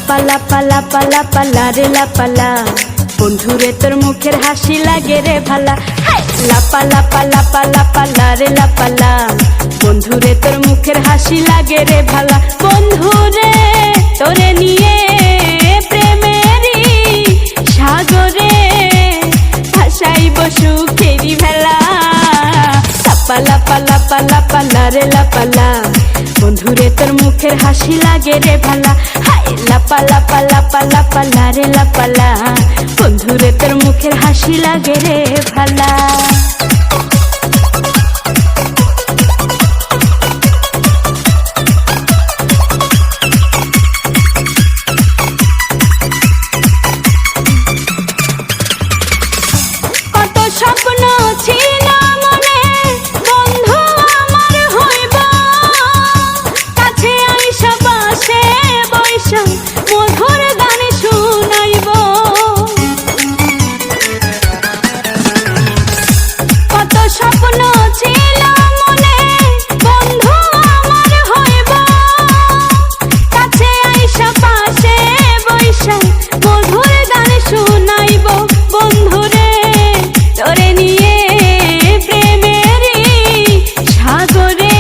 লাপা লাপা লাপা লাপা লারে লাপালা, বন্ধুরে তোর মুখের হাসি লাগে রে ভালা। লাপা লাপা লাপা লাপা লারে লাপালা, বন্ধুরে তোর মুখের হাসি লাগে রে ভালা। বন্ধুরে তোরে নিয়ে প্রেমেরই সাগরে ভাসাইব সুখেরি ভেলা। লাপা লাপা লাপা লাপা লারে লাপালা, বন্ধুরে তোর মুখের হাসি লাগে রে ভালা। লাপা লাপা লাপা লাপা লারে লাপালা, বন্ধুরে তোর মুখের হাসি লাগে রে ভালা। কত স্বপ্ন ছিল মনে, বন্ধু আমার হইব, কাছে আইসা পাশে বৈশা মধুর গান শুনাইব। কত স্বপ্ন ছিল মনে, বন্ধু আমার হইব, কাছে আইসা পাশে বৈশা মধুর গান শুনাইব। বন্ধুরে তোরে নিয়ে প্রেমেরই সাগরে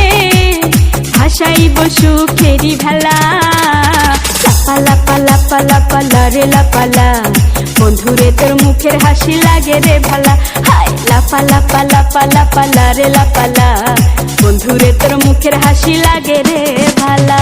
ভাসাইব সুখেরি ভেলা। লাপা লাপা লাপা লাপা লারে লাপালা, বন্ধুরে তোর মুখের হাসি লাগে রে ভালা। লাপা লাপা লাপা লাপা লারে লাপালা, বন্ধুরে তোর মুখের হাসি লাগে রে ভালা।